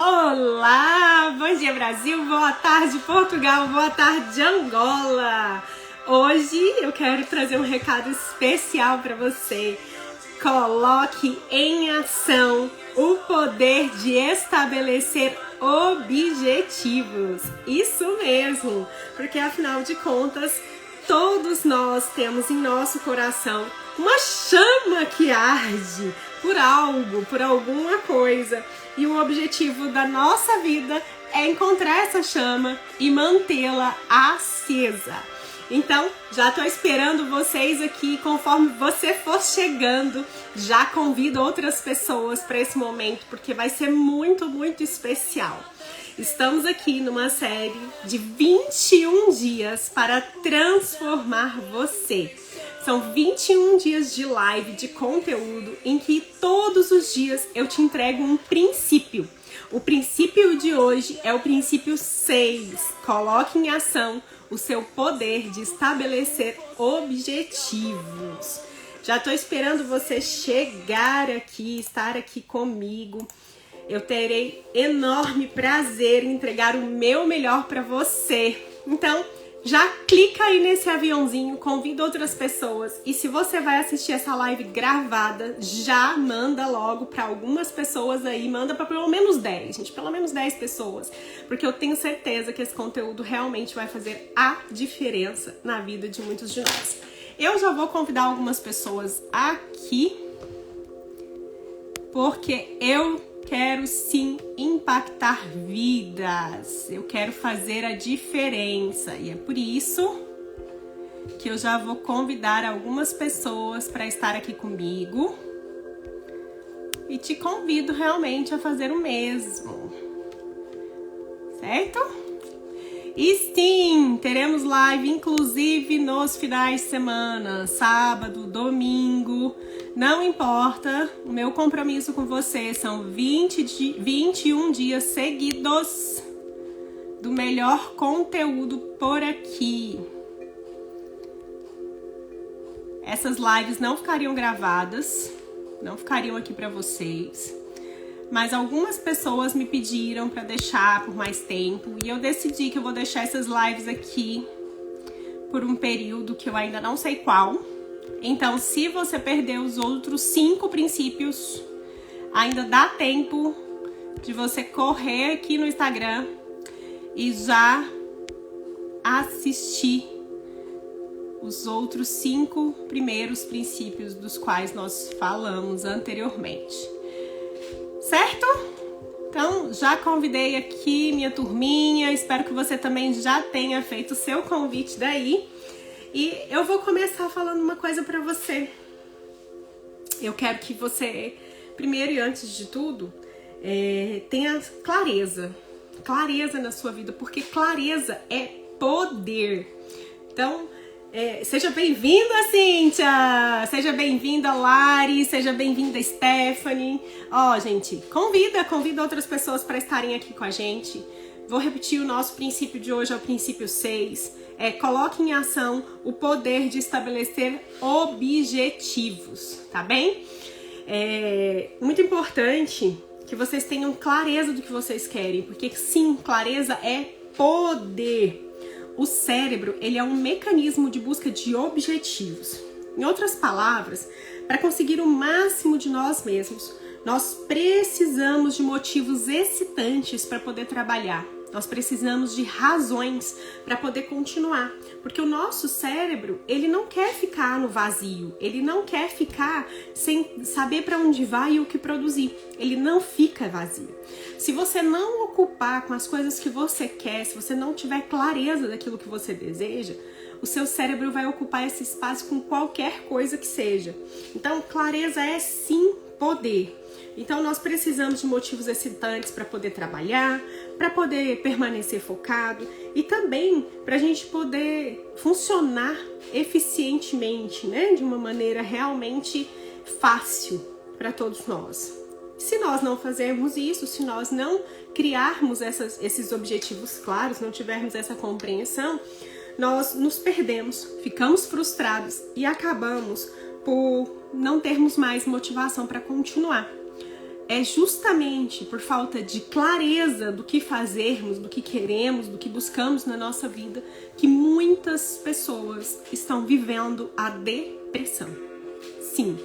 Olá, bom dia Brasil, boa tarde Portugal, boa tarde Angola. Hoje eu quero trazer um recado especial para você. Coloque em ação o poder de estabelecer objetivos. Isso mesmo, porque afinal de contas, todos nós temos em nosso coração uma chama que arde por algo, por alguma coisa. E o objetivo da nossa vida é encontrar essa chama e mantê-la acesa. Então, já estou esperando vocês aqui. Conforme você for chegando, já convido outras pessoas para esse momento, porque vai ser muito, muito especial. Estamos aqui numa série de 21 dias para transformar você. São 21 dias de live, de conteúdo, em que todos os dias eu te entrego um princípio. O princípio de hoje é o princípio 6. Coloque em ação o seu poder de estabelecer objetivos. Já estou esperando você chegar aqui, estar aqui comigo. Eu terei enorme prazer em entregar o meu melhor para você. Então, já clica aí nesse aviãozinho, convida outras pessoas. E se você vai assistir essa live gravada, já manda logo para algumas pessoas aí. Manda para pelo menos 10, gente. Pelo menos 10 pessoas. Porque eu tenho certeza que esse conteúdo realmente vai fazer a diferença na vida de muitos de nós. Eu já vou convidar algumas pessoas aqui, porque eu quero sim impactar vidas, eu quero fazer a diferença e é por isso que eu já vou convidar algumas pessoas para estar aqui comigo e te convido realmente a fazer o mesmo, certo? E sim, teremos live inclusive nos finais de semana, sábado, domingo, não importa, o meu compromisso com você são 21 dias seguidos do melhor conteúdo por aqui. Essas lives não ficariam gravadas, não ficariam aqui para vocês. Mas algumas pessoas me pediram para deixar por mais tempo e eu decidi que eu vou deixar essas lives aqui por um período que eu ainda não sei qual. Então, se você perdeu os outros 5 princípios, ainda dá tempo de você correr aqui no Instagram e já assistir os outros 5 primeiros princípios dos quais nós falamos anteriormente. Certo? Então, já convidei aqui minha turminha, espero que você também já tenha feito o seu convite daí. E eu vou começar falando uma coisa pra você. Eu quero que você, primeiro e antes de tudo, tenha clareza. Clareza na sua vida, porque clareza é poder. Então, seja bem-vinda, Cíntia! Seja bem-vinda, Lari! Seja bem-vinda, Stephanie! Ó, gente, convida outras pessoas para estarem aqui com a gente. Vou repetir o nosso princípio de hoje, é o princípio 6. Coloque em ação o poder de estabelecer objetivos, tá bem? É muito importante que vocês tenham clareza do que vocês querem, porque sim, clareza é poder. O cérebro, ele é um mecanismo de busca de objetivos. Em outras palavras, para conseguir o máximo de nós mesmos, nós precisamos de motivos excitantes para poder trabalhar. Nós precisamos de razões para poder continuar, porque o nosso cérebro, ele não quer ficar no vazio, ele não quer ficar sem saber para onde vai e o que produzir, ele não fica vazio. Se você não ocupar com as coisas que você quer, se você não tiver clareza daquilo que você deseja, o seu cérebro vai ocupar esse espaço com qualquer coisa que seja. Então, clareza é sim poder. Então, nós precisamos de motivos excitantes para poder trabalhar, para poder permanecer focado e também para a gente poder funcionar eficientemente, né? De uma maneira realmente fácil para todos nós. Se nós não fazermos isso, se nós não criarmos esses objetivos claros, não tivermos essa compreensão, nós nos perdemos, ficamos frustrados e acabamos por não termos mais motivação para continuar. é justamente por falta de clareza do que fazermos, do que queremos, do que buscamos na nossa vida, que muitas pessoas estão vivendo a depressão. Sim,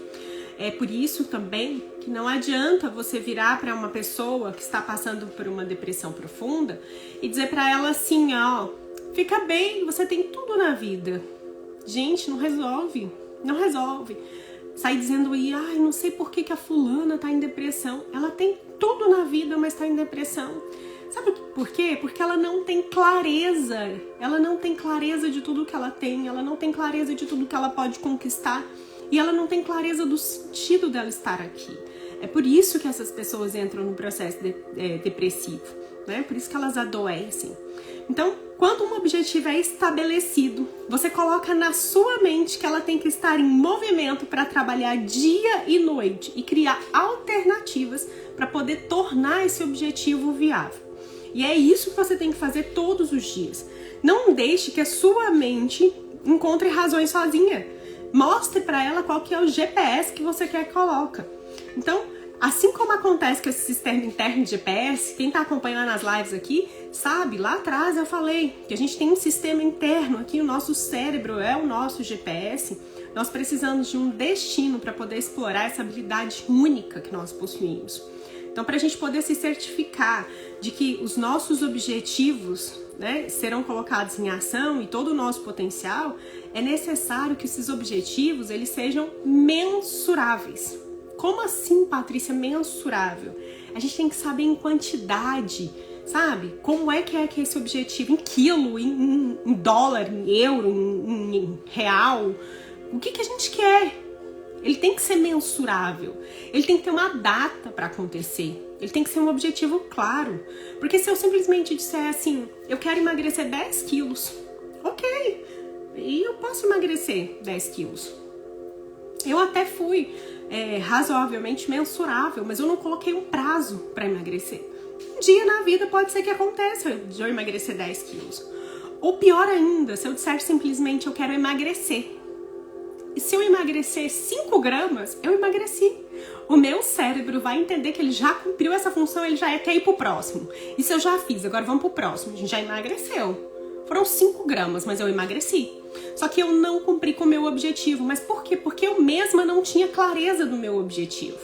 é por isso também que não adianta você virar para uma pessoa que está passando por uma depressão profunda e dizer para ela assim, ó, fica bem, você tem tudo na vida. Gente, não resolve, não resolve. Sai dizendo aí, ai, não sei por que a fulana tá em depressão. Ela tem tudo na vida, mas tá em depressão. Sabe por quê? Porque ela não tem clareza. Ela não tem clareza de tudo que ela tem. Ela não tem clareza de tudo que ela pode conquistar. E ela não tem clareza do sentido dela estar aqui. É por isso que essas pessoas entram no processo depressivo, né? Por isso que elas adoecem. Então, quando um objetivo é estabelecido, você coloca na sua mente que ela tem que estar em movimento para trabalhar dia e noite e criar alternativas para poder tornar esse objetivo viável. E é isso que você tem que fazer todos os dias. Não deixe que a sua mente encontre razões sozinha. Mostre para ela qual que é o GPS que você quer que coloque. Então, assim como acontece com esse sistema interno de GPS, quem está acompanhando as lives aqui, sabe, lá atrás eu falei que a gente tem um sistema interno aqui, o nosso cérebro é o nosso GPS, nós precisamos de um destino para poder explorar essa habilidade única que nós possuímos. Então, para a gente poder se certificar de que os nossos objetivos, né, serão colocados em ação e todo o nosso potencial, é necessário que esses objetivos eles sejam mensuráveis. Como assim, Patrícia, mensurável? A gente tem que saber em quantidade, sabe? Como é que esse objetivo, em quilo, em dólar, em euro, em real, o que a gente quer? Ele tem que ser mensurável, ele tem que ter uma data para acontecer, ele tem que ser um objetivo claro. Porque se eu simplesmente disser assim, eu quero emagrecer 10 quilos, ok, e eu posso emagrecer 10 quilos. Eu até fui razoavelmente mensurável, mas eu não coloquei um prazo para emagrecer. Um dia na vida pode ser que aconteça de eu emagrecer 10 quilos. Ou pior ainda, se eu disser simplesmente eu quero emagrecer. E se eu emagrecer 5 gramas, eu emagreci. O meu cérebro vai entender que ele já cumpriu essa função, ele já quer ir pro próximo. Isso eu já fiz, agora vamos pro próximo. A gente já emagreceu. Foram 5 gramas, mas eu emagreci. Só que eu não cumpri com o meu objetivo. Mas por quê? Porque eu mesma não tinha clareza do meu objetivo.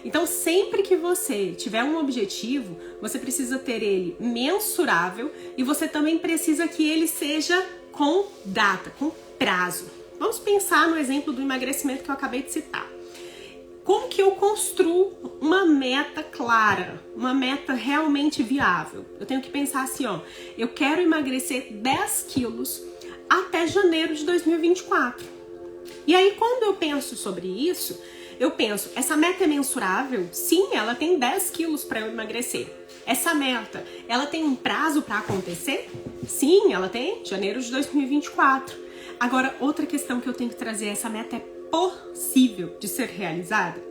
Então, sempre que você tiver um objetivo, você precisa ter ele mensurável e você também precisa que ele seja com data, com prazo. Vamos pensar no exemplo do emagrecimento que eu acabei de citar. Como que eu construo uma meta clara, uma meta realmente viável? Eu tenho que pensar assim, ó, eu quero emagrecer 10 quilos até janeiro de 2024. E aí, quando eu penso sobre isso, eu penso, essa meta é mensurável? Sim, ela tem 10 quilos para eu emagrecer. Essa meta, ela tem um prazo para acontecer? Sim, ela tem, janeiro de 2024. Agora, outra questão que eu tenho que trazer, essa meta é possível de ser realizada?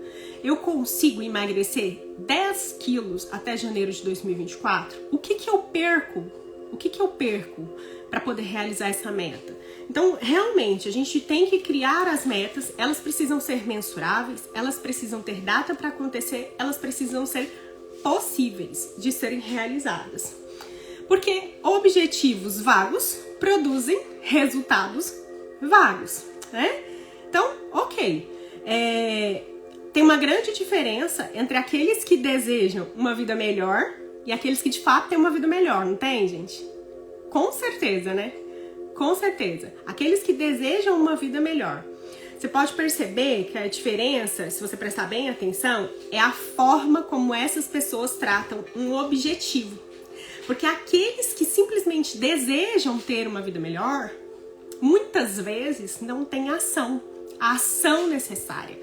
Eu consigo emagrecer 10 quilos até janeiro de 2024? O que eu perco? O que eu perco para poder realizar essa meta? Então, realmente, a gente tem que criar as metas, elas precisam ser mensuráveis, elas precisam ter data para acontecer, elas precisam ser possíveis de serem realizadas. Porque objetivos vagos produzem resultados vagos, né? Então, ok. Tem uma grande diferença entre aqueles que desejam uma vida melhor e aqueles que de fato têm uma vida melhor, não tem, gente? Com certeza, né? Com certeza. Aqueles que desejam uma vida melhor. Você pode perceber que a diferença, se você prestar bem atenção, é a forma como essas pessoas tratam um objetivo. Porque aqueles que simplesmente desejam ter uma vida melhor, muitas vezes não têm a ação necessária.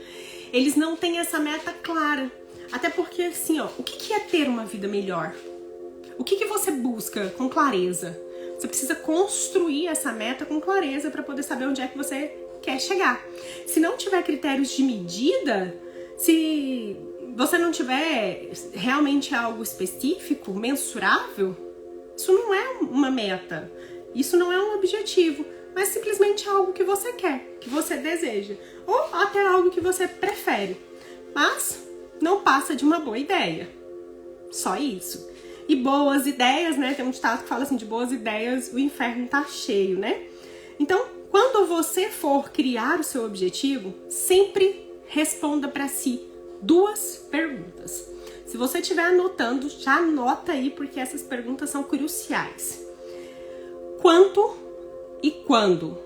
Eles não têm essa meta clara. Até porque, assim, ó, o que é ter uma vida melhor? O que você busca com clareza? Você precisa construir essa meta com clareza para poder saber onde é que você quer chegar. Se não tiver critérios de medida, se você não tiver realmente algo específico, mensurável, isso não é uma meta, isso não é um objetivo, mas simplesmente algo que você quer, que você deseja, ou até algo que você prefere. Mas não passa de uma boa ideia. Só isso. E boas ideias, né? Tem um ditado que fala assim, de boas ideias o inferno tá cheio, né? Então, quando você for criar o seu objetivo, sempre responda para si 2 perguntas. Se você estiver anotando, já anota aí, porque essas perguntas são cruciais. Quanto e quando?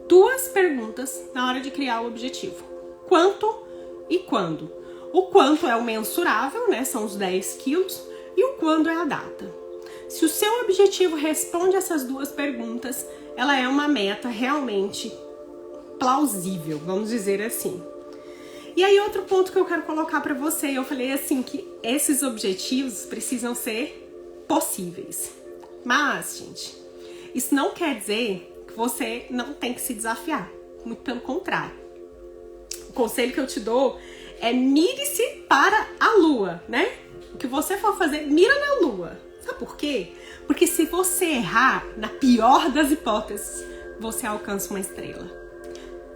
2 perguntas na hora de criar o objetivo. Quanto e quando? O quanto é o mensurável, né? São os 10 quilos. E o quando é a data. Se o seu objetivo responde essas 2 perguntas, ela é uma meta realmente plausível, vamos dizer assim. E aí, outro ponto que eu quero colocar para você, eu falei assim, que esses objetivos precisam ser possíveis. Mas, gente, isso não quer dizer que você não tem que se desafiar. Muito pelo contrário. O conselho que eu te dou é mire-se para a lua, né? O que você for fazer, mira na lua. Sabe por quê? Porque se você errar, na pior das hipóteses, você alcança uma estrela.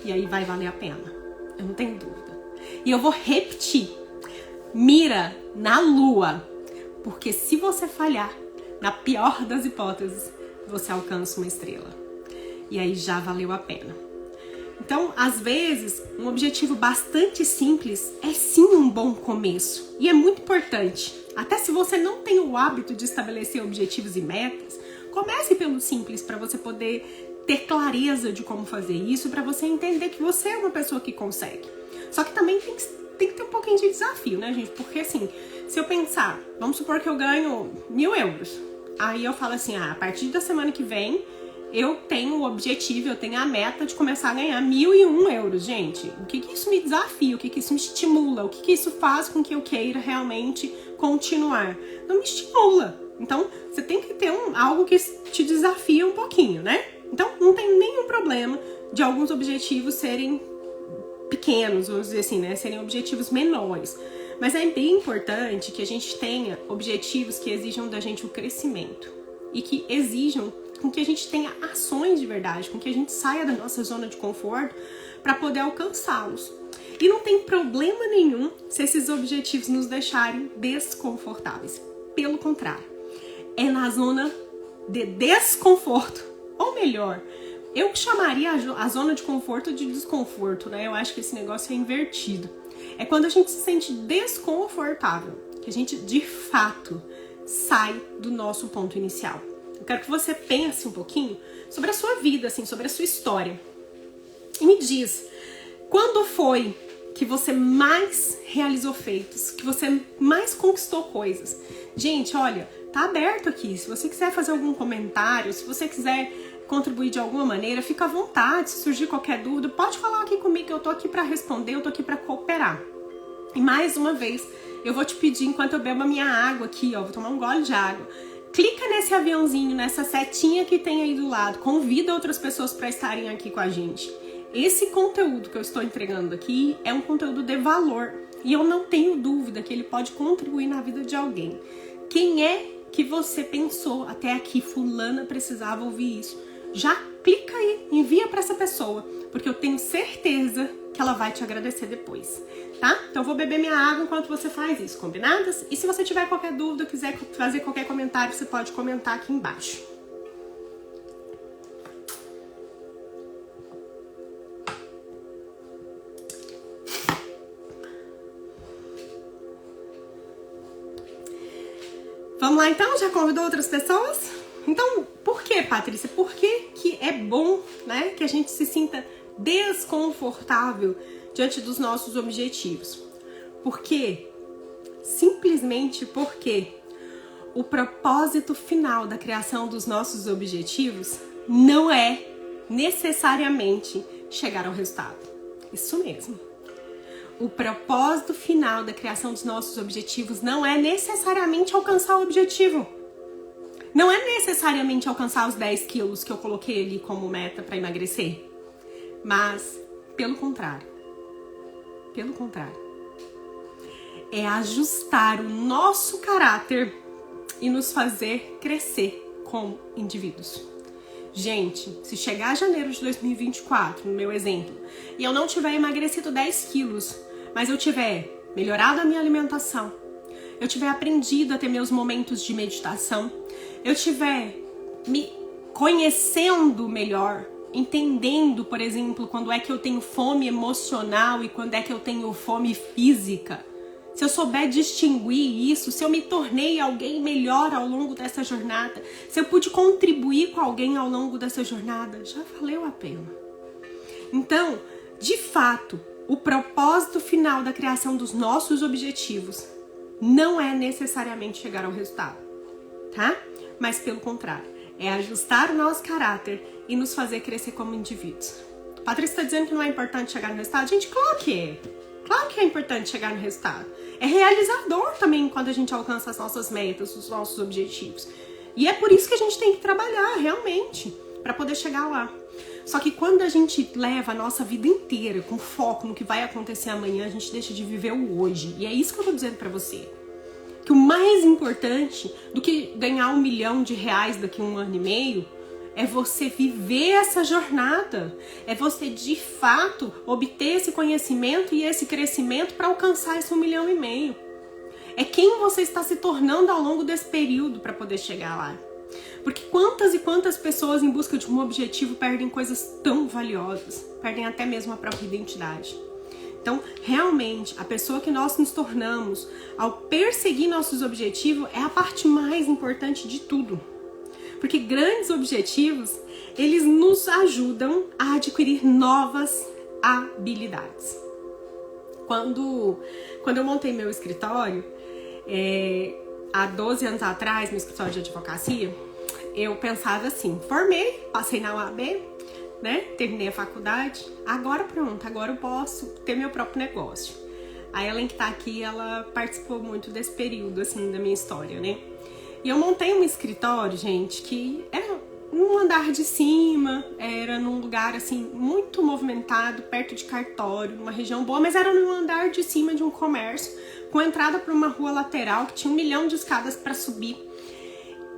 E aí vai valer a pena. Eu não tenho dúvida. E eu vou repetir. Mira na lua. Porque se você falhar, na pior das hipóteses, você alcança uma estrela. E aí já valeu a pena. Então, às vezes, um objetivo bastante simples é sim um bom começo. E é muito importante. Até se você não tem o hábito de estabelecer objetivos e metas, comece pelo simples para você poder ter clareza de como fazer isso, para você entender que você é uma pessoa que consegue. Só que também tem que ter um pouquinho de desafio, né, gente? Porque assim, se eu pensar, vamos supor que eu ganho 1.000 euros. Aí eu falo assim, a partir da semana que vem, eu tenho o objetivo, eu tenho a meta de começar a ganhar 1.001 euros, gente. O que isso me desafia? O que isso me estimula? O que isso faz com que eu queira realmente continuar? Não me estimula. Então, você tem que ter algo que te desafia um pouquinho, né? Então, não tem nenhum problema de alguns objetivos serem pequenos, vamos dizer assim, né? Serem objetivos menores. Mas é bem importante que a gente tenha objetivos que exijam da gente o crescimento e que exijam com que a gente tenha ações de verdade, com que a gente saia da nossa zona de conforto para poder alcançá-los. E não tem problema nenhum se esses objetivos nos deixarem desconfortáveis. Pelo contrário, é na zona de desconforto, ou melhor, eu chamaria a zona de conforto de desconforto, né? Eu acho que esse negócio é invertido. É quando a gente se sente desconfortável, que a gente de fato sai do nosso ponto inicial. Eu quero que você pense um pouquinho sobre a sua vida, assim, sobre a sua história. E me diz, quando foi que você mais realizou feitos, que você mais conquistou coisas? Gente, olha, tá aberto aqui. Se você quiser fazer algum comentário, se você quiser contribuir de alguma maneira, fica à vontade. Se surgir qualquer dúvida, pode falar aqui comigo, eu tô aqui para responder, eu tô aqui para cooperar. E mais uma vez, eu vou te pedir, enquanto eu bebo a minha água aqui, ó, vou tomar um gole de água, clica nesse aviãozinho, nessa setinha que tem aí do lado, convida outras pessoas para estarem aqui com a gente. Esse conteúdo que eu estou entregando aqui é um conteúdo de valor e eu não tenho dúvida que ele pode contribuir na vida de alguém. Quem é que você pensou até aqui, fulana precisava ouvir isso? Já clica aí, envia para essa pessoa, porque eu tenho certeza que ela vai te agradecer depois, tá? Então eu vou beber minha água enquanto você faz isso, combinadas? E se você tiver qualquer dúvida, quiser fazer qualquer comentário, você pode comentar aqui embaixo. Vamos lá então? Já convidou outras pessoas? Então, por que, Patrícia? Por que é bom, né, que a gente se sinta desconfortável diante dos nossos objetivos? Porque, simplesmente porque o propósito final da criação dos nossos objetivos não é necessariamente chegar ao resultado. Isso mesmo. O propósito final da criação dos nossos objetivos não é necessariamente alcançar o objetivo. Não é necessariamente alcançar os 10 quilos que eu coloquei ali como meta para emagrecer. Mas, pelo contrário. Pelo contrário. É ajustar o nosso caráter e nos fazer crescer como indivíduos. Gente, se chegar janeiro de 2024, no meu exemplo, e eu não tiver emagrecido 10 quilos, mas eu tiver melhorado a minha alimentação, eu tiver aprendido a ter meus momentos de meditação, eu tiver me conhecendo melhor, entendendo, por exemplo, quando é que eu tenho fome emocional e quando é que eu tenho fome física, se eu souber distinguir isso, se eu me tornei alguém melhor ao longo dessa jornada, se eu pude contribuir com alguém ao longo dessa jornada, já valeu a pena. Então, de fato, o propósito final da criação dos nossos objetivos não é necessariamente chegar ao resultado, tá? Mas pelo contrário, é ajustar o nosso caráter e nos fazer crescer como indivíduos. Patrícia está dizendo que não é importante chegar no resultado? Gente, claro que é. Claro que é importante chegar no resultado. É realizador também quando a gente alcança as nossas metas, os nossos objetivos. E é por isso que a gente tem que trabalhar realmente, para poder chegar lá. Só que quando a gente leva a nossa vida inteira com foco no que vai acontecer amanhã, a gente deixa de viver o hoje. E é isso que eu tô dizendo pra você. Que o mais importante do que ganhar R$1 milhão daqui a 1 ano e meio é você viver essa jornada. É você, de fato, obter esse conhecimento e esse crescimento para alcançar esse 1,5 milhão. É quem você está se tornando ao longo desse período para poder chegar lá. Porque quantas e quantas pessoas em busca de um objetivo perdem coisas tão valiosas, perdem até mesmo a própria identidade. Então, realmente, a pessoa que nós nos tornamos ao perseguir nossos objetivos é a parte mais importante de tudo. Porque grandes objetivos, eles nos ajudam a adquirir novas habilidades. Quando eu montei meu escritório, há 12 anos atrás, no escritório de advocacia, eu pensava assim, formei, passei na UAB, né? Terminei a faculdade, agora pronto, agora eu posso ter meu próprio negócio. A Ellen que tá aqui, ela participou muito desse período, assim, da minha história, né? E eu montei um escritório, gente, que era num andar de cima, era num lugar, assim, muito movimentado, perto de cartório, numa região boa, mas era num andar de cima de um comércio, com entrada para uma rua lateral, que tinha 1 milhão de escadas para subir.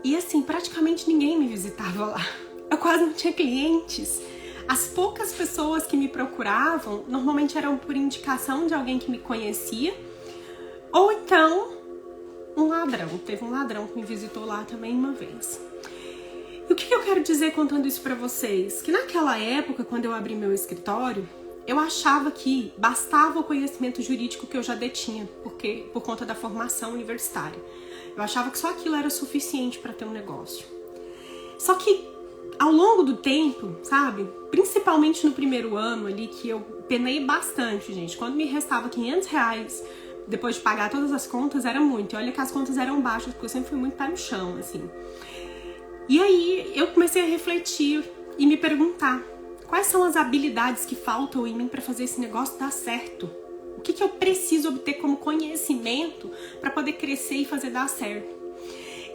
E assim, praticamente ninguém me visitava lá. Eu quase não tinha clientes. As poucas pessoas que me procuravam, normalmente eram por indicação de alguém que me conhecia, ou então um ladrão. Teve um ladrão que me visitou lá também uma vez. E o que eu quero dizer contando isso pra vocês? Que naquela época, quando eu abri meu escritório, eu achava que bastava o conhecimento jurídico que eu já detinha, por conta da formação universitária. Eu achava que só aquilo era suficiente para ter um negócio. Só que ao longo do tempo, sabe? Principalmente no primeiro ano ali, que eu penei bastante, gente. Quando me restava R$500, depois de pagar todas as contas, era muito. E olha que as contas eram baixas, porque eu sempre fui muito pé no chão, assim. E aí eu comecei a refletir e me perguntar quais são as habilidades que faltam em mim para fazer esse negócio dar certo. O que eu preciso obter como conhecimento para poder crescer e fazer dar certo?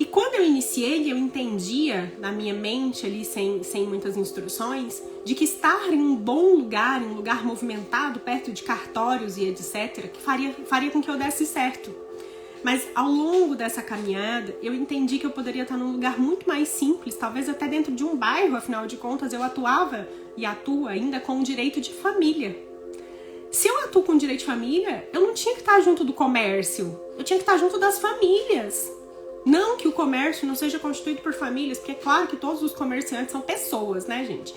E quando eu iniciei, eu entendia na minha mente ali, sem muitas instruções, de que estar em um bom lugar, em um lugar movimentado, perto de cartórios e etc., que faria com que eu desse certo. Mas ao longo dessa caminhada, eu entendi que eu poderia estar num lugar muito mais simples, talvez até dentro de um bairro, afinal de contas, eu atuava e atuo ainda com o direito de família. Se eu atuo com direito de família, eu não tinha que estar junto do comércio, eu tinha que estar junto das famílias. Não que o comércio não seja constituído por famílias, porque é claro que todos os comerciantes são pessoas, né, gente?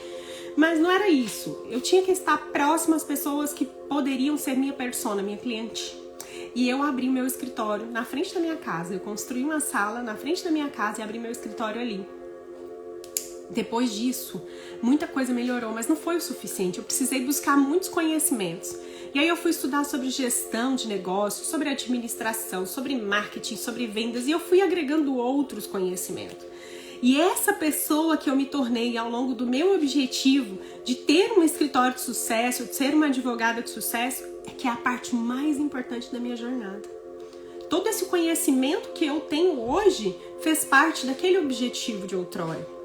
Mas não era isso. Eu tinha que estar próximo às pessoas que poderiam ser minha persona, minha cliente. E eu abri meu escritório na frente da minha casa. Eu construí uma sala na frente da minha casa e abri meu escritório ali. Depois disso, muita coisa melhorou, mas não foi o suficiente. Eu precisei buscar muitos conhecimentos. E aí eu fui estudar sobre gestão de negócios, sobre administração, sobre marketing, sobre vendas, e eu fui agregando outros conhecimentos. E essa pessoa que eu me tornei ao longo do meu objetivo de ter um escritório de sucesso, de ser uma advogada de sucesso, é que é a parte mais importante da minha jornada. Todo esse conhecimento que eu tenho hoje fez parte daquele objetivo de outrora.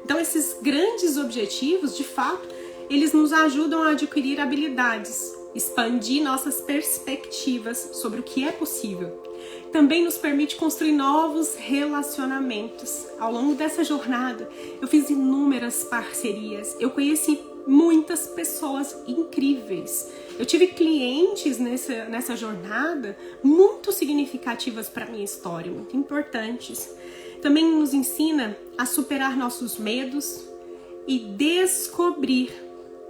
Então esses grandes objetivos, de fato, eles nos ajudam a adquirir habilidades, expandir nossas perspectivas sobre o que é possível. Também nos permite construir novos relacionamentos. Ao longo dessa jornada, eu fiz inúmeras parcerias, eu conheci muitas pessoas incríveis. Eu tive clientes nessa jornada muito significativas para a minha história, muito importantes. Também nos ensina a superar nossos medos e descobrir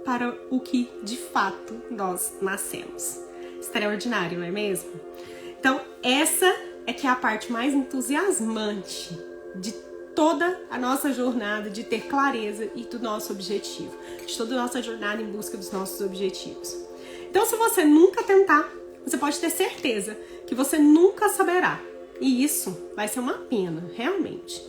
para o que de fato nós nascemos. Extraordinário, não é mesmo? Então, essa é que é a parte mais entusiasmante de toda a nossa jornada de ter clareza e do nosso objetivo, de toda a nossa jornada em busca dos nossos objetivos. Então, se você nunca tentar, você pode ter certeza que você nunca saberá. E isso vai ser uma pena, realmente.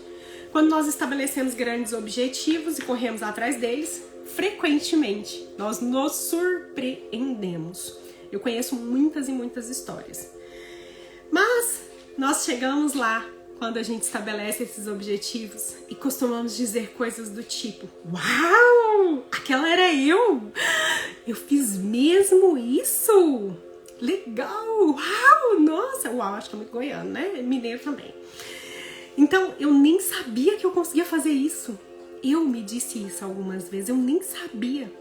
Quando nós estabelecemos grandes objetivos e corremos atrás deles, frequentemente nós nos surpreendemos. Eu conheço muitas e muitas histórias. Mas nós chegamos lá quando a gente estabelece esses objetivos e costumamos dizer coisas do tipo: uau, aquela era eu! Eu fiz mesmo isso! Legal! Uau! Nossa! Uau, acho que é muito goiano, né? Mineiro também. Então, eu nem sabia que eu conseguia fazer isso. Eu me disse isso algumas vezes, eu nem sabia.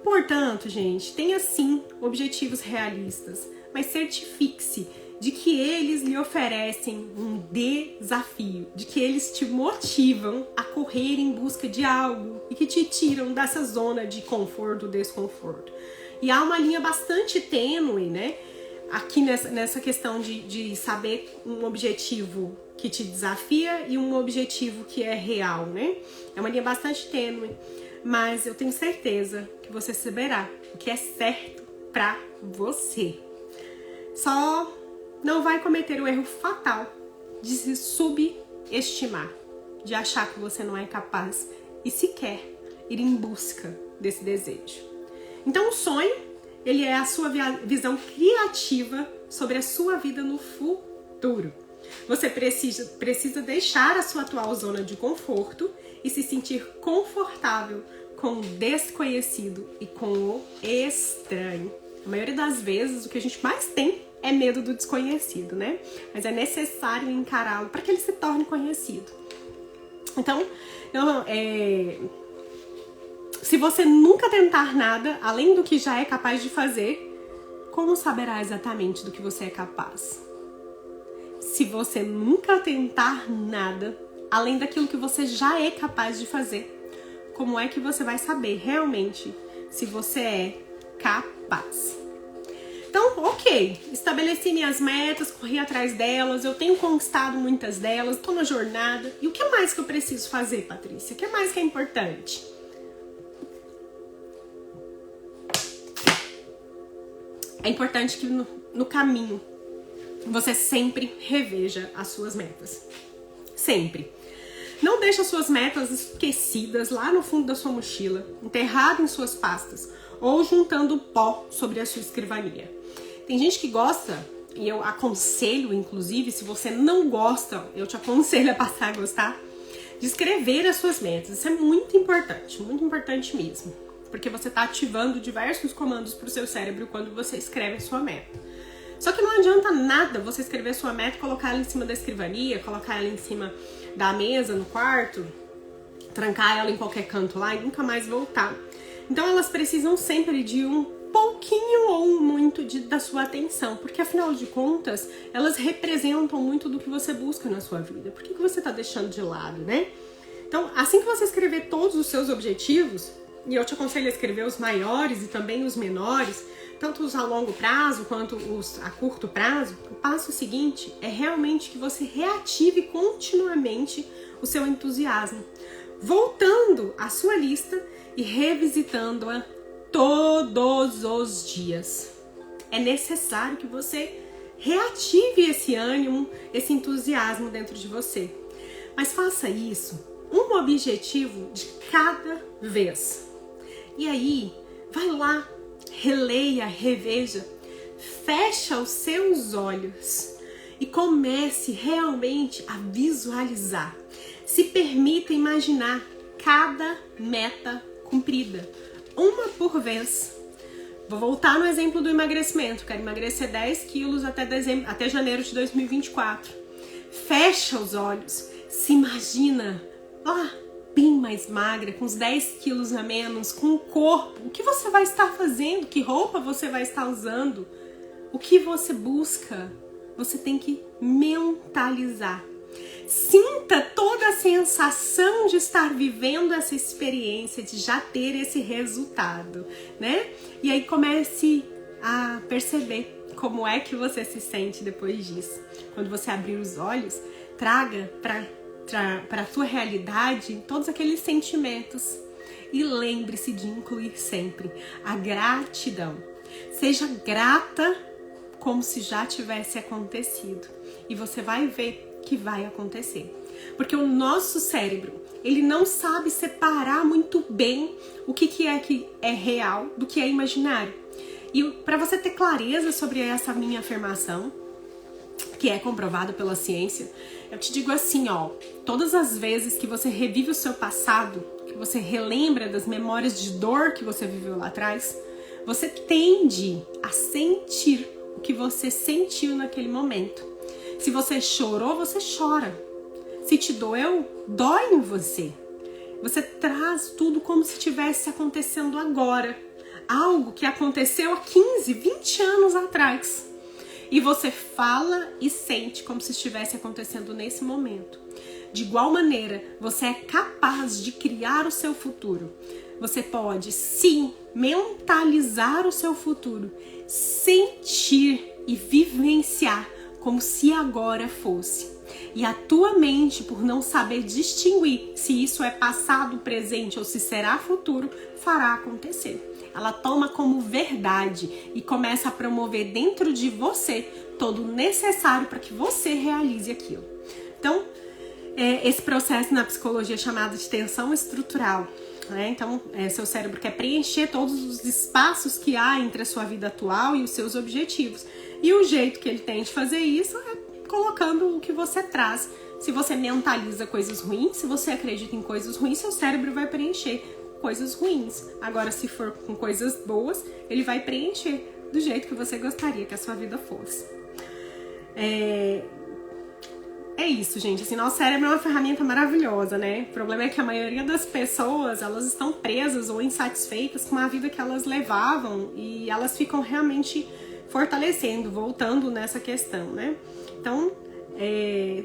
Portanto, gente, tenha sim objetivos realistas, mas certifique-se de que eles lhe oferecem um desafio, de que eles te motivam a correr em busca de algo e que te tiram dessa zona de conforto, desconforto. E há uma linha bastante tênue, né? Aqui nessa questão de saber um objetivo que te desafia e um objetivo que é real, né? É uma linha bastante tênue, mas eu tenho certeza que você saberá o que é certo pra você. Só não vai cometer o erro fatal de se subestimar, de achar que você não é capaz e sequer ir em busca desse desejo. Então o sonho, ele é a sua visão criativa sobre a sua vida no futuro. Você precisa deixar a sua atual zona de conforto e se sentir confortável com o desconhecido e com o estranho. A maioria das vezes, o que a gente mais tem é medo do desconhecido, né? Mas é necessário encará-lo para que ele se torne conhecido. Então, se você nunca tentar nada além do que já é capaz de fazer, como saberá exatamente do que você é capaz? Se você nunca tentar nada além daquilo que você já é capaz de fazer, como é que você vai saber realmente se você é capaz? Então, ok, estabeleci minhas metas, corri atrás delas, eu tenho conquistado muitas delas, estou na jornada. E o que mais que eu preciso fazer, Patrícia? O que mais que é importante? É importante que no caminho você sempre reveja as suas metas. Sempre. Não deixe as suas metas esquecidas lá no fundo da sua mochila, enterrado em suas pastas ou juntando pó sobre a sua escrivaninha. Tem gente que gosta, e eu aconselho, inclusive, se você não gosta, eu te aconselho a passar a gostar, de escrever as suas metas. Isso é muito importante mesmo, porque você está ativando diversos comandos para o seu cérebro quando você escreve a sua meta. Só que não adianta nada você escrever a sua meta, colocar ela em cima da escrivaninha, colocar ela em cima da mesa, no quarto, trancar ela em qualquer canto lá e nunca mais voltar. Então elas precisam sempre de um pouquinho ou muito da sua atenção, porque afinal de contas, elas representam muito do que você busca na sua vida. Por que você está deixando de lado, né? Então, assim que você escrever todos os seus objetivos, e eu te aconselho a escrever os maiores e também os menores, tanto os a longo prazo quanto os a curto prazo, o passo seguinte é realmente que você reative continuamente o seu entusiasmo, voltando à sua lista e revisitando-a todos os dias. É necessário que você reative esse ânimo, esse entusiasmo dentro de você. Mas faça isso, um objetivo de cada vez. E aí, vai lá, releia, reveja, fecha os seus olhos e comece realmente a visualizar. Se permita imaginar cada meta cumprida, uma por vez. Vou voltar no exemplo do emagrecimento. Quero emagrecer 10 quilos até janeiro de 2024. Fecha os olhos, se imagina bem mais magra, com uns 10 quilos a menos, com o corpo, o que você vai estar fazendo? Que roupa você vai estar usando? O que você busca? Você tem que mentalizar. Sinta toda a sensação de estar vivendo essa experiência, de já ter esse resultado, né? E aí comece a perceber como é que você se sente depois disso. Quando você abrir os olhos, traga para a tua realidade todos aqueles sentimentos. E lembre-se de incluir sempre a gratidão. Seja grata como se já tivesse acontecido. E você vai ver que vai acontecer. Porque o nosso cérebro, ele não sabe separar muito bem o que é real do que é imaginário. E para você ter clareza sobre essa minha afirmação, que é comprovada pela ciência, eu te digo assim, ó, todas as vezes que você revive o seu passado, que você relembra das memórias de dor que você viveu lá atrás, você tende a sentir o que você sentiu naquele momento. Se você chorou, você chora. Se te doeu, dói em você. Você traz tudo como se estivesse acontecendo agora. Algo que aconteceu há 15, 20 anos atrás. E você fala e sente como se estivesse acontecendo nesse momento. De igual maneira, você é capaz de criar o seu futuro. Você pode, sim, mentalizar o seu futuro, sentir e vivenciar como se agora fosse. E a tua mente, por não saber distinguir se isso é passado, presente ou se será futuro, fará acontecer. Ela toma como verdade e começa a promover dentro de você todo o necessário para que você realize aquilo. Então, esse processo na psicologia é chamado de tensão estrutural. Né? Então, seu cérebro quer preencher todos os espaços que há entre a sua vida atual e os seus objetivos. E o jeito que ele tem de fazer isso é colocando o que você traz. Se você mentaliza coisas ruins, se você acredita em coisas ruins, seu cérebro vai preencher coisas ruins. Agora, se for com coisas boas, ele vai preencher do jeito que você gostaria que a sua vida fosse. É isso, gente. Assim, nosso cérebro é uma ferramenta maravilhosa, né? O problema é que a maioria das pessoas, elas estão presas ou insatisfeitas com a vida que elas levavam e elas ficam realmente fortalecendo, voltando nessa questão, né? Então,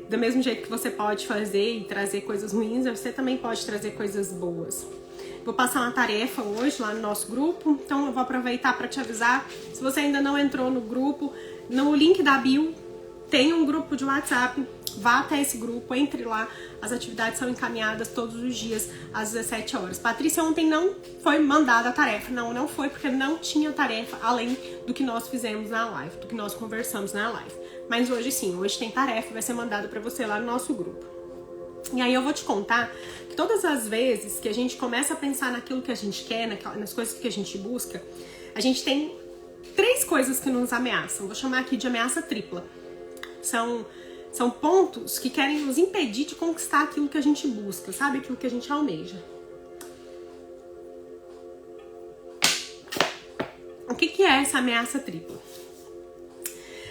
do mesmo jeito que você pode fazer e trazer coisas ruins, você também pode trazer coisas boas. Vou passar uma tarefa hoje lá no nosso grupo, então eu vou aproveitar para te avisar. Se você ainda não entrou no grupo, no link da bio tem um grupo de WhatsApp, vá até esse grupo, entre lá. As atividades são encaminhadas todos os dias às 17 horas. Patrícia, ontem não foi mandada a tarefa. Não foi porque não tinha tarefa além do que nós fizemos na live, do que nós conversamos na live. Mas hoje sim, hoje tem tarefa, vai ser mandada para você lá no nosso grupo. E aí eu vou te contar que todas as vezes que a gente começa a pensar naquilo que a gente quer, nas coisas que a gente busca, a gente tem 3 coisas que nos ameaçam. Vou chamar aqui de ameaça tripla. São pontos que querem nos impedir de conquistar aquilo que a gente busca, sabe? Aquilo que a gente almeja. O que é essa ameaça tripla?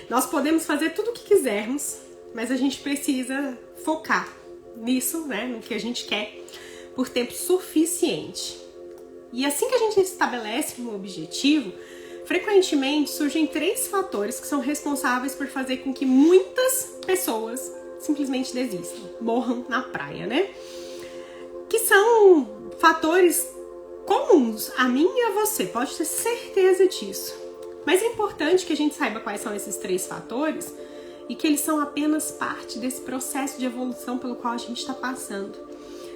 Nós podemos fazer tudo o que quisermos, mas a gente precisa focar nisso, né? No que a gente quer, por tempo suficiente. E assim que a gente estabelece um objetivo, frequentemente surgem 3 fatores que são responsáveis por fazer com que muitas pessoas simplesmente desistam, morram na praia, né? Que são fatores comuns a mim e a você, pode ter certeza disso. Mas é importante que a gente saiba quais são esses 3 fatores e que eles são apenas parte desse processo de evolução pelo qual a gente está passando.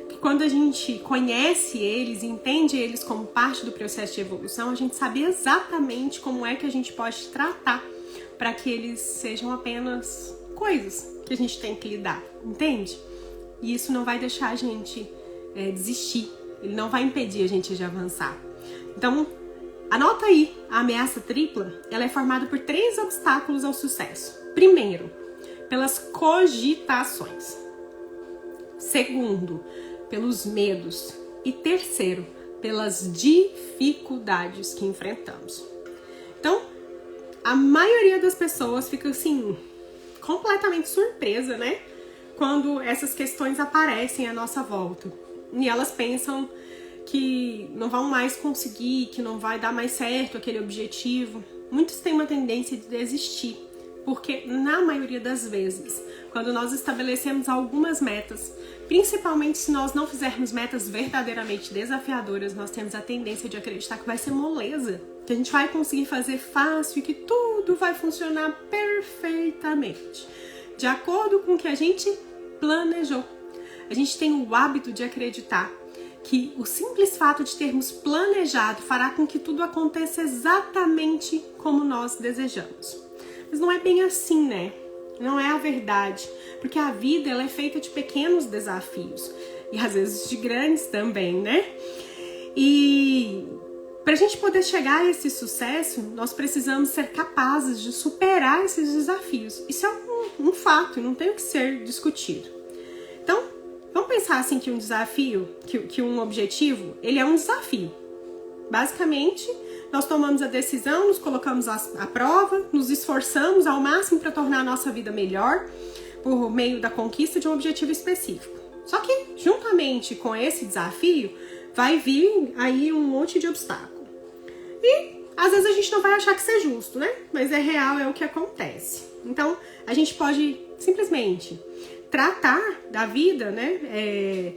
Que quando a gente conhece eles e entende eles como parte do processo de evolução, a gente sabe exatamente como é que a gente pode tratar para que eles sejam apenas coisas que a gente tem que lidar, entende? E isso não vai deixar a gente desistir, ele não vai impedir a gente de avançar. Então, anota aí, a ameaça tripla, ela é formada por 3 obstáculos ao sucesso. Primeiro, pelas cogitações. Segundo, pelos medos. E terceiro, pelas dificuldades que enfrentamos. Então, a maioria das pessoas fica assim, completamente surpresa, né? Quando essas questões aparecem à nossa volta. e elas pensam que não vão mais conseguir, que não vai dar mais certo aquele objetivo. Muitos têm uma tendência de desistir, porque na maioria das vezes, quando nós estabelecemos algumas metas, principalmente se nós não fizermos metas verdadeiramente desafiadoras, nós temos a tendência de acreditar que vai ser moleza, que a gente vai conseguir fazer fácil e que tudo vai funcionar perfeitamente, de acordo com o que a gente planejou. A gente tem o hábito de acreditar que o simples fato de termos planejado fará com que tudo aconteça exatamente como nós desejamos. Mas não é bem assim, né? Não é a verdade, porque a vida ela é feita de pequenos desafios e às vezes de grandes também, né? E para a gente poder chegar a esse sucesso, nós precisamos ser capazes de superar esses desafios. Isso é um fato, não tem o que ser discutido. Então, vamos pensar assim que um desafio, que um objetivo, ele é um desafio. Basicamente, nós tomamos a decisão, nos colocamos à prova, nos esforçamos ao máximo para tornar a nossa vida melhor por meio da conquista de um objetivo específico. Só que, juntamente com esse desafio, vai vir aí um monte de obstáculo. E, às vezes, a gente não vai achar que isso é justo, né? Mas é real, é o que acontece. Então, a gente pode simplesmente tratar da vida, né?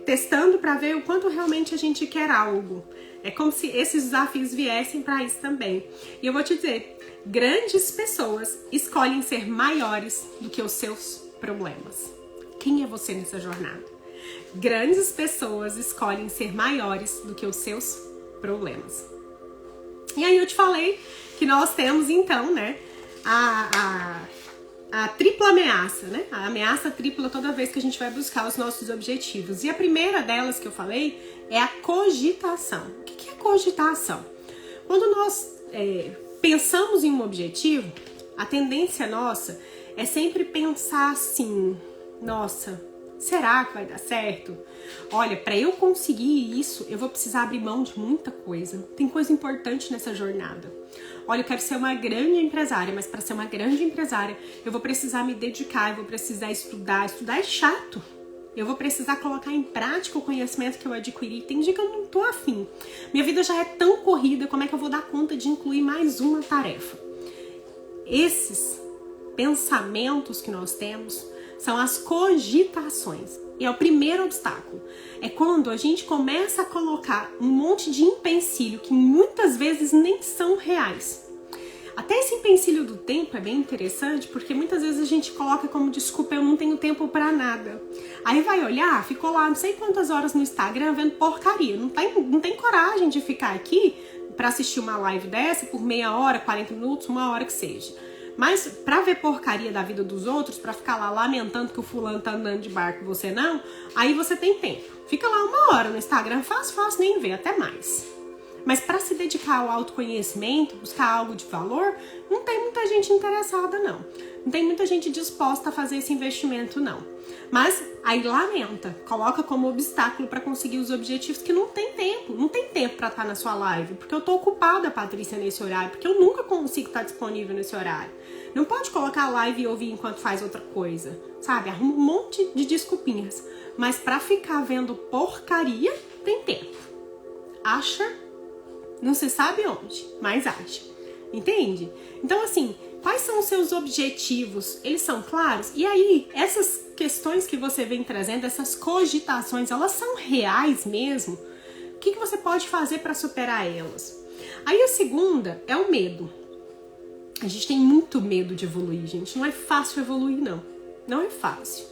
Testando para ver o quanto realmente a gente quer algo. É como se esses desafios viessem para isso também. E eu vou te dizer, grandes pessoas escolhem ser maiores do que os seus problemas. Quem é você nessa jornada? Grandes pessoas escolhem ser maiores do que os seus problemas. E aí eu te falei que nós temos então, né, a tripla ameaça, né? A ameaça tripla toda vez que a gente vai buscar os nossos objetivos. E a primeira delas que eu falei é a cogitação. O que é cogitação? Quando nós pensamos em um objetivo, a tendência nossa é sempre pensar assim, nossa, será que vai dar certo? Olha, para eu conseguir isso, eu vou precisar abrir mão de muita coisa. Tem coisa importante nessa jornada. Olha, eu quero ser uma grande empresária, mas para ser uma grande empresária, eu vou precisar me dedicar, eu vou precisar estudar. Estudar é chato. Eu vou precisar colocar em prática o conhecimento que eu adquiri. Tem dia que eu não tô afim. Minha vida já é tão corrida, como é que eu vou dar conta de incluir mais uma tarefa? Esses pensamentos que nós temos são as cogitações. E é o primeiro obstáculo. É quando a gente começa a colocar um monte de empecilho que muitas vezes nem são reais. Até esse empecilho do tempo é bem interessante, porque muitas vezes a gente coloca como desculpa, eu não tenho tempo pra nada. Aí vai olhar, ficou lá não sei quantas horas no Instagram vendo porcaria. Não tem coragem de ficar aqui pra assistir uma live dessa por meia hora, 40 minutos, uma hora que seja. Mas pra ver porcaria da vida dos outros, pra ficar lá lamentando que o fulano tá andando de barco e você não, aí você tem tempo. Fica lá uma hora no Instagram, fácil, nem vê, até mais. Mas para se dedicar ao autoconhecimento, buscar algo de valor, não tem muita gente interessada, não. Não tem muita gente disposta a fazer esse investimento, não. Mas aí lamenta, coloca como obstáculo para conseguir os objetivos que não tem tempo. Não tem tempo para estar na sua live, porque eu tô ocupada, Patrícia, nesse horário, porque eu nunca consigo estar disponível nesse horário. Não pode colocar a live e ouvir enquanto faz outra coisa, sabe? Arruma um monte de desculpinhas. Mas para ficar vendo porcaria, tem tempo. Acha? Não se sabe onde, mas acha. Entende? Então, assim, quais são os seus objetivos? Eles são claros? E aí, essas questões que você vem trazendo, essas cogitações, elas são reais mesmo? O que você pode fazer para superar elas? Aí a segunda é o medo. A gente tem muito medo de evoluir, gente. Não é fácil evoluir, não. Não é fácil.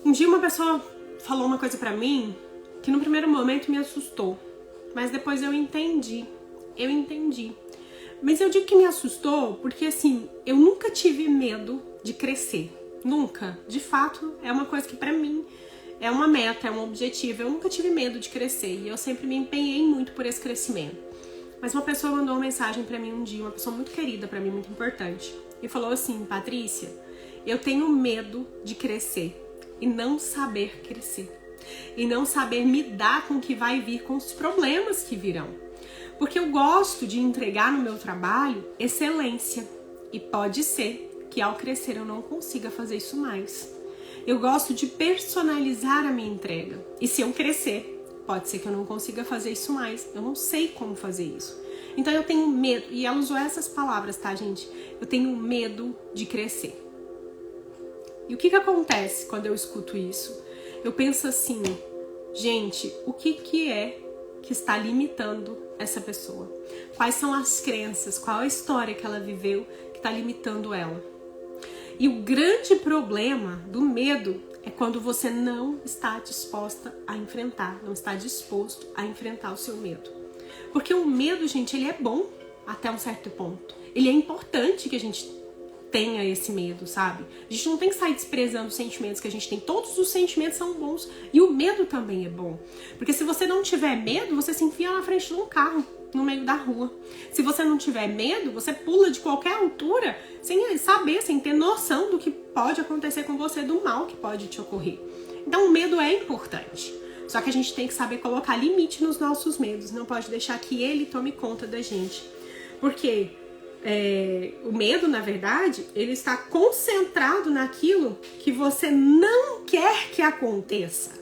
Um dia uma pessoa falou uma coisa pra mim que no primeiro momento me assustou. Mas depois eu entendi. Mas eu digo que me assustou porque, assim, eu nunca tive medo de crescer. Nunca. De fato, é uma coisa que pra mim é uma meta, é um objetivo. Eu nunca tive medo de crescer e eu sempre me empenhei muito por esse crescimento. Mas uma pessoa mandou uma mensagem pra mim um dia, uma pessoa muito querida pra mim, muito importante. E falou assim, Patrícia, eu tenho medo de crescer e não saber crescer. E não saber me dar com o que vai vir, com os problemas que virão. Porque eu gosto de entregar no meu trabalho excelência. E pode ser que ao crescer eu não consiga fazer isso mais. eu gosto de personalizar a minha entrega. E se eu crescer, pode ser que eu não consiga fazer isso mais. Eu não sei como fazer isso. Então eu tenho medo. E ela usou essas palavras, tá, gente? Eu tenho medo de crescer. E o que acontece quando eu escuto isso? Eu penso assim, gente, o que é que está limitando essa pessoa? Quais são as crenças? Qual a história que ela viveu que está limitando ela? E o grande problema do medo é quando você não está disposta a enfrentar, não está disposto a enfrentar o seu medo. Porque o medo, gente, ele é bom até um certo ponto. Ele é importante que a gente tenha esse medo, sabe? A gente não tem que sair desprezando os sentimentos que a gente tem. Todos os sentimentos são bons. E o medo também é bom. Porque se você não tiver medo, você se enfia na frente de um carro, no meio da rua. Se você não tiver medo, você pula de qualquer altura sem saber, sem ter noção do que pode acontecer com você, do mal que pode te ocorrer. Então o medo é importante. Só que a gente tem que saber colocar limite nos nossos medos. Não pode deixar que ele tome conta da gente. Porque o medo, na verdade, ele está concentrado naquilo que você não quer que aconteça.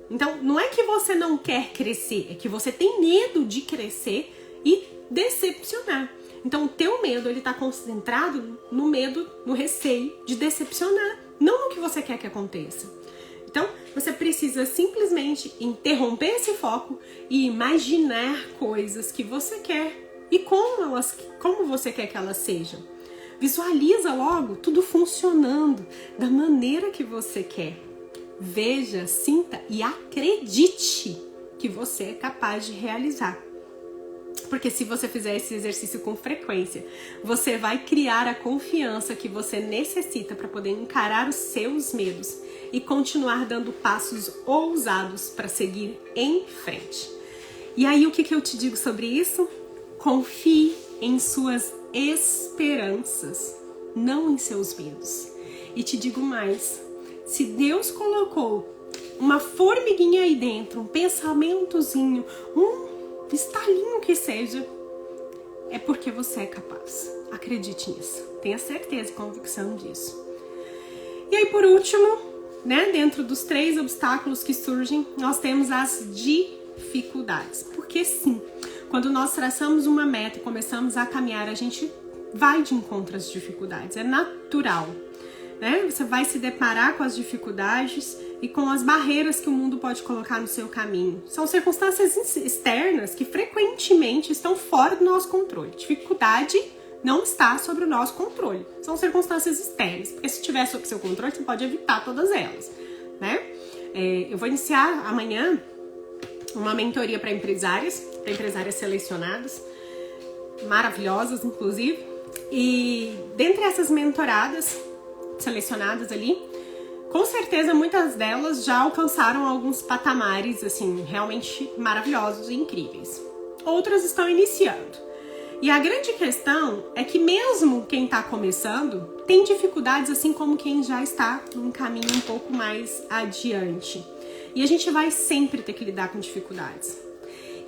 Então, não é que você não quer crescer, é que você tem medo de crescer e decepcionar. Então, o teu medo, ele está concentrado no medo, no receio de decepcionar, não no que você quer que aconteça. Então, você precisa simplesmente interromper esse foco e imaginar coisas que você quer e como você quer que elas sejam. Visualiza logo tudo funcionando da maneira que você quer. Veja, sinta e acredite que você é capaz de realizar. Porque se você fizer esse exercício com frequência, você vai criar a confiança que você necessita para poder encarar os seus medos e continuar dando passos ousados para seguir em frente. E aí, o que eu te digo sobre isso? Confie em suas esperanças, não em seus medos. E te digo mais, se Deus colocou uma formiguinha aí dentro, um pensamentozinho, um estalinho que seja, é porque você é capaz. Acredite nisso. Tenha certeza e convicção disso. E aí, por último, dentro dos 3 obstáculos que surgem, nós temos as dificuldades. Porque sim, quando nós traçamos uma meta e começamos a caminhar, a gente vai de encontro às dificuldades. É natural, Você vai se deparar com as dificuldades e com as barreiras que o mundo pode colocar no seu caminho. São circunstâncias externas que frequentemente estão fora do nosso controle. Dificuldade não está sobre o nosso controle. São circunstâncias externas. Porque se estiver sob seu controle, você pode evitar todas elas, Eu vou iniciar amanhã uma mentoria para empresárias selecionadas, maravilhosas, inclusive. E dentre essas mentoradas selecionadas ali, com certeza muitas delas já alcançaram alguns patamares, assim, realmente maravilhosos e incríveis. Outras estão iniciando. E a grande questão é que mesmo quem está começando tem dificuldades, assim como quem já está num caminho um pouco mais adiante. E a gente vai sempre ter que lidar com dificuldades.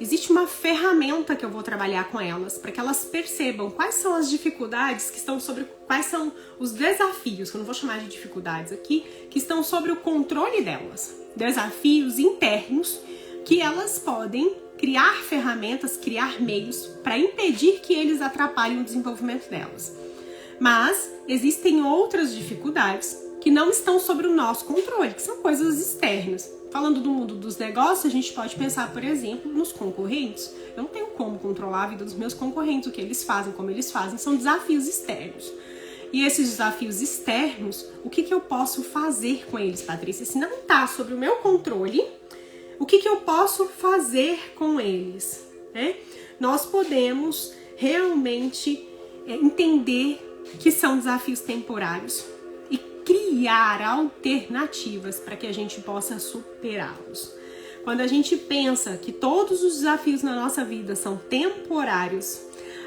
Existe uma ferramenta que eu vou trabalhar com elas, para que elas percebam quais são as dificuldades que estão sobre... Quais são os desafios, que eu não vou chamar de dificuldades aqui, que estão sobre o controle delas. Desafios internos que elas podem criar ferramentas, criar meios para impedir que eles atrapalhem o desenvolvimento delas. Mas existem outras dificuldades que não estão sobre o nosso controle, que são coisas externas. Falando do mundo dos negócios, a gente pode pensar, por exemplo, nos concorrentes. Eu não tenho como controlar a vida dos meus concorrentes, o que eles fazem, como eles fazem, são desafios externos. E esses desafios externos, o que eu posso fazer com eles, Patrícia? Se não está sobre o meu controle, o que eu posso fazer com eles? Nós podemos realmente entender que são desafios temporários e criar alternativas para que a gente possa superá-los. Quando a gente pensa que todos os desafios na nossa vida são temporários,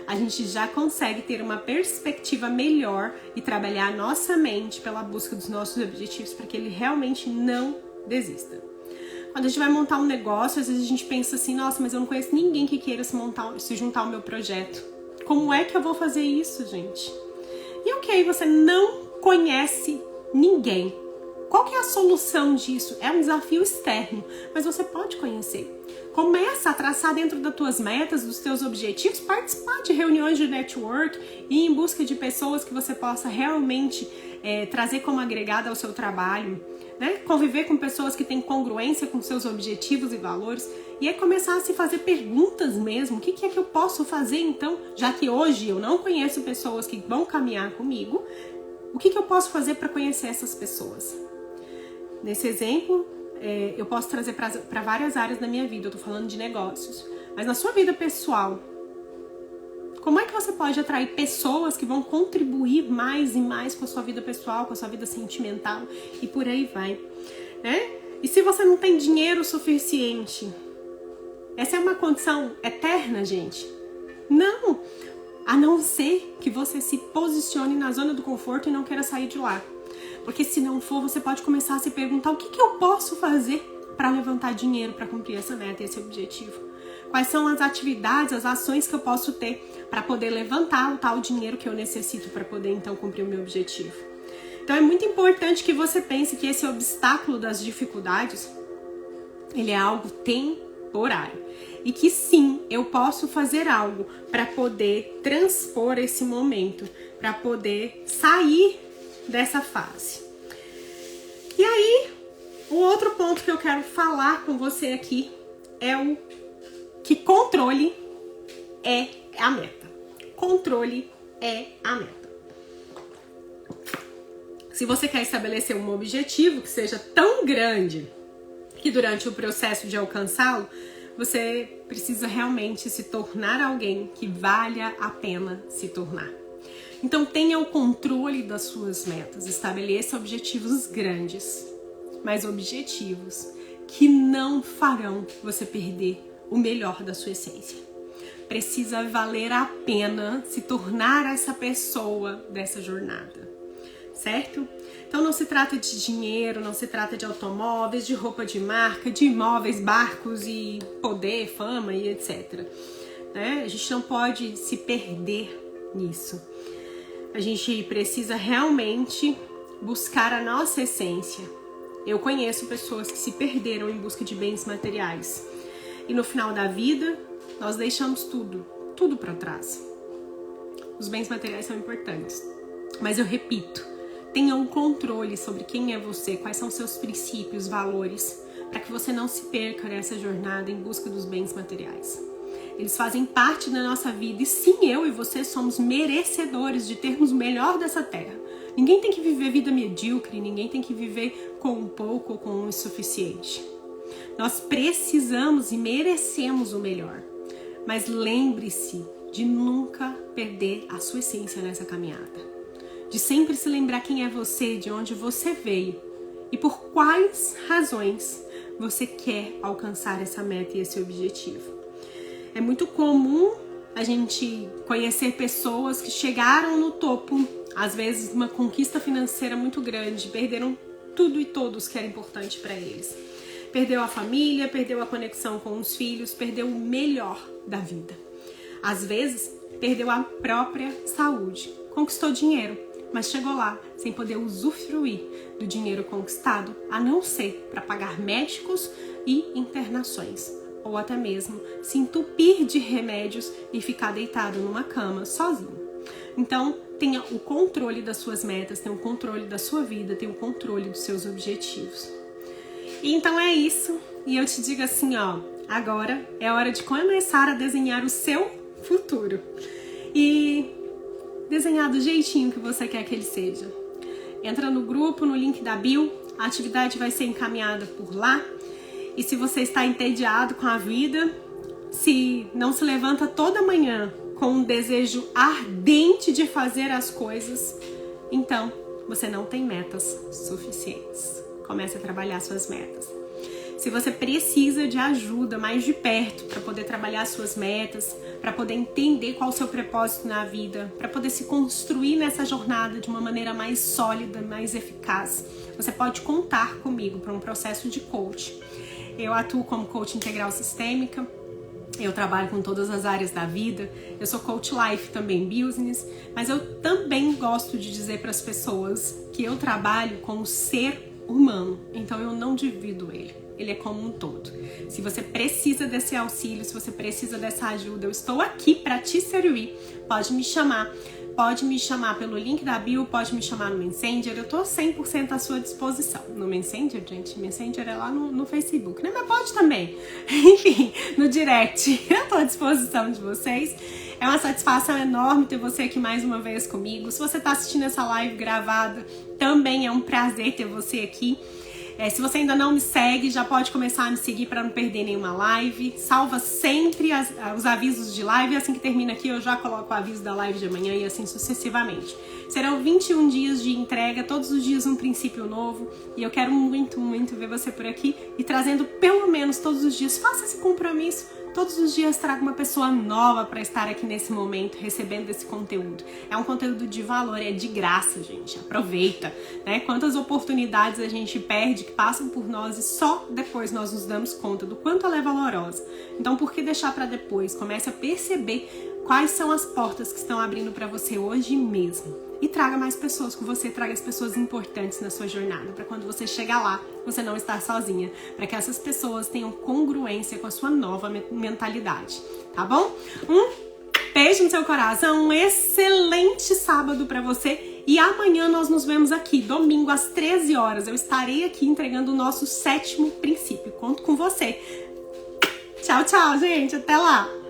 a gente já consegue ter uma perspectiva melhor e trabalhar a nossa mente pela busca dos nossos objetivos para que ele realmente não desista. Quando a gente vai montar um negócio, às vezes a gente pensa assim, nossa, mas eu não conheço ninguém que queira se juntar ao meu projeto. Como é que eu vou fazer isso, gente? E ok, você não conhece ninguém. qual que é a solução disso? É um desafio externo, mas você pode conhecer. Começa a traçar dentro das tuas metas, dos teus objetivos, participar de reuniões de network e ir em busca de pessoas que você possa realmente trazer como agregada ao seu trabalho, né? Conviver com pessoas que têm congruência com seus objetivos e valores, e aí começar a se fazer perguntas mesmo. O que é que eu posso fazer então, já que hoje eu não conheço pessoas que vão caminhar comigo, o que eu posso fazer para conhecer essas pessoas? Nesse exemplo, eu posso trazer para várias áreas da minha vida. Eu tô falando de negócios, mas na sua vida pessoal, como é que você pode atrair pessoas que vão contribuir mais e mais com a sua vida pessoal, com a sua vida sentimental e por aí vai, né? E se você não tem dinheiro suficiente, essa é uma condição eterna, gente? Não! A não ser que você se posicione na zona do conforto e não queira sair de lá. Porque se não for, você pode começar a se perguntar o que eu posso fazer para levantar dinheiro para cumprir essa meta, esse objetivo. Quais são as atividades, as ações que eu posso ter para poder levantar o tal dinheiro que eu necessito para poder então cumprir o meu objetivo. Então é muito importante que você pense que esse obstáculo das dificuldades, ele é algo temporário. E que sim, eu posso fazer algo para poder transpor esse momento, para poder sair dessa fase. E aí, o outro ponto que eu quero falar com você aqui é o que controle é a meta. Controle é a meta. Se você quer estabelecer um objetivo que seja tão grande que durante o processo de alcançá-lo, você precisa realmente se tornar alguém que valha a pena se tornar. Então tenha o controle das suas metas, estabeleça objetivos grandes, mas objetivos que não farão você perder o melhor da sua essência. Precisa valer a pena se tornar essa pessoa dessa jornada, certo? Então não se trata de dinheiro, não se trata de automóveis, de roupa de marca, de imóveis, barcos e poder, fama e etc. Né? A gente não pode se perder nisso. A gente precisa realmente buscar a nossa essência. Eu conheço pessoas que se perderam em busca de bens materiais. E no final da vida, nós deixamos tudo para trás. Os bens materiais são importantes. Mas eu repito, tenha um controle sobre quem é você, quais são seus princípios, valores, para que você não se perca nessa jornada em busca dos bens materiais. Eles fazem parte da nossa vida e sim, eu e você somos merecedores de termos o melhor dessa terra. Ninguém tem que viver vida medíocre, ninguém tem que viver com um pouco ou com o insuficiente. Nós precisamos e merecemos o melhor. Mas lembre-se de nunca perder a sua essência nessa caminhada. De sempre se lembrar quem é você, de onde você veio e por quais razões você quer alcançar essa meta e esse objetivo. É muito comum a gente conhecer pessoas que chegaram no topo, às vezes uma conquista financeira muito grande, perderam tudo e todos que era importante para eles. Perdeu a família, perdeu a conexão com os filhos, perdeu o melhor da vida. Às vezes, perdeu a própria saúde, conquistou dinheiro, mas chegou lá sem poder usufruir do dinheiro conquistado, a não ser para pagar médicos e internações, ou até mesmo se entupir de remédios e ficar deitado numa cama sozinho. Então, tenha o controle das suas metas, tenha o controle da sua vida, tenha o controle dos seus objetivos. E então é isso, e eu te digo assim, ó, agora é hora de começar a desenhar o seu futuro. E desenhar do jeitinho que você quer que ele seja. Entra no grupo, no link da bio, a atividade vai ser encaminhada por lá. E se você está entediado com a vida, se não se levanta toda manhã com um desejo ardente de fazer as coisas, então você não tem metas suficientes. Comece a trabalhar suas metas. Se você precisa de ajuda mais de perto para poder trabalhar suas metas, para poder entender qual é o seu propósito na vida, para poder se construir nessa jornada de uma maneira mais sólida, mais eficaz, você pode contar comigo para um processo de coach. Eu atuo como coach integral sistêmica, eu trabalho com todas as áreas da vida, eu sou coach life também, business, mas eu também gosto de dizer para as pessoas que eu trabalho com o ser humano, então eu não divido ele. Ele é como um todo. Se você precisa desse auxílio, se você precisa dessa ajuda, eu estou aqui para te servir. Pode me chamar. Pode me chamar pelo link da bio, pode me chamar no Messenger, eu tô 100% à sua disposição. No Messenger, gente, Messenger é lá no Facebook, né? Mas pode também. Enfim, no direct, eu tô à disposição de vocês. É uma satisfação enorme ter você aqui mais uma vez comigo. Se você tá assistindo essa live gravada, também é um prazer ter você aqui. Se você ainda não me segue, já pode começar a me seguir para não perder nenhuma live. Salva sempre os avisos de live. Assim que termina aqui, eu já coloco o aviso da live de amanhã e assim sucessivamente. Serão 21 dias de entrega, todos os dias um princípio novo. E eu quero muito, muito ver você por aqui e trazendo pelo menos todos os dias. Faça esse compromisso. Todos os dias trago uma pessoa nova para estar aqui nesse momento, recebendo esse conteúdo. É um conteúdo de valor, é de graça, gente. Aproveita, né? Quantas oportunidades a gente perde que passam por nós e só depois nós nos damos conta do quanto ela é valorosa. Então, por que deixar para depois? Comece a perceber quais são as portas que estão abrindo para você hoje mesmo. E traga mais pessoas com você, traga as pessoas importantes na sua jornada, para quando você chegar lá, você não estar sozinha, para que essas pessoas tenham congruência com a sua nova mentalidade, tá bom? Um beijo no seu coração, um excelente sábado para você e amanhã nós nos vemos aqui, domingo às 13 horas, eu estarei aqui entregando o nosso 7º princípio, conto com você. Tchau, tchau, gente, até lá!